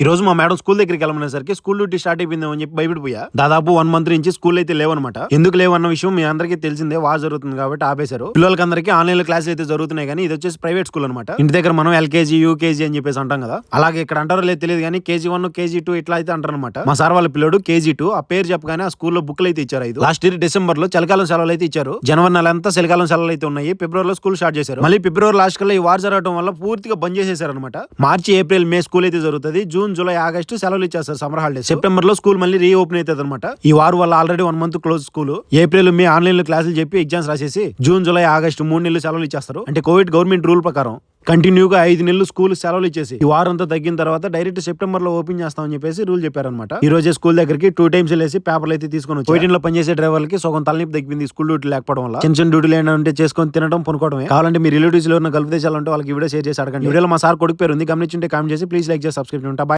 ఈ రోజు మా మేడం స్కూల్ దగ్గరికి వెళ్ళమనేసరికి స్కూల్ డ్యూటీ స్టార్ట్ అయిపోయింది అని చెప్పి భయపడిపోయా. దాదాపు 1 month నుంచి స్కూల్ అయితే లేవన్నమాట. ఎందుకు లేవన్న విషయం మీ అందరికీ తెలిసిందే, వార్ జరుగుతుంది కాబట్టి ఆపేశారు. పిల్లలకి అందరికీ ఆన్లైన్ లో క్లాసులు అయితే జరుగుతున్నాయి, కానీ ఇది వచ్చేసి ప్రైవేట్ స్కూల్ అనమాట. ఇంటి దగ్గర మనం ఎల్కేజీ యూకేజీ అని చెప్పేసి అంటాం కదా, అలాగే ఇక్కడ అంటారో లేదు తెలియదు కానీ KG1 KG2 ఇట్లా అయితే అంటారు అనమాట. మా సార్ వాళ్ళ పిల్లడు KG2 ఆ పేరు చెప్పగానే ఆ స్కూల్లో బుక్లు అయితే ఇచ్చారు. లాస్ట్ ఇయర్ డిసెంబర్ లో చలికాలం సెలవులు అయితే ఇచ్చారు. జనవరి నెల అంతా చలికాలం సెలవులు అయితే ఉన్నాయి. ఫిబ్రవరిలో స్కూల్ స్టార్ట్ చేశారు. మళ్ళీ ఫిబ్రవరి లాస్ట్ కల్లా ఈ వార్ జరగడం వల్ల పూర్తిగా బంద్ చేసేసారు అనమాట. మార్చి ఏప్రిల్ మే స్కూల్ అయితే జరుగుతుంది. జూన్ జూలై ఆగస్టు సెలవులు ఇచ్చేస్తారు సమ్మర్ హాలిడేస్. సెప్టెంబర్ లో స్కూల్ మళ్ళీ రీఓపెన్ అవుతుంది అనమాట. ఈ వారు వల్ల already 1 month close school. April May online లో క్లాసులు చెప్పి ఎగ్జామ్స్ రాసేసి జూన్ జూలై ఆగస్టు 3 నెలలు సెలవులు ఇచ్చేస్తారు. అంటే కోవిడ్ గవర్నమెంట్ రూల్ ప్రకారం కంటిన్యూగా 5 నెలలు స్కూల్ సెలవులు ఇచ్చేసి ఈ వారంతా తగ్గిన తర్వాత డైరెక్ట్ సెప్టెంబర్ లో ఓపెన్ చేస్తామని చెప్పేసి రూల్ చెప్పారనమాట. ఈ రోజే స్కూల్ దగ్గరికి 2 times వెళ్ళేసి పేపర్లు అయితే తీసుకొని వచ్చి కోవిడ్ లో పనిచేసే డ్రైవర్లకి సగం తలనొప్పి తగ్గింది స్కూల్ డ్యూటీ లేకపోవడం వల్ల. చిన్న చిన్న డ్యూటీలు ఏంటంటే చేసుకొని తినడం పనుకోవడమే. కావాలంటే మీ రిలేటివ్స్ లో ఉన్న గల్ఫ్ దేశాలంటే వాళ్ళకి వీడియో షేర్ చేసి అడగండి. వీడియోలో మా సార్ కొడుకు పేరు ఉంది, గమనించుంటే కామెంట్ చేసి ప్లీజ్ లైక్ చేసి సబ్స్క్రైబ్ ఉంటా.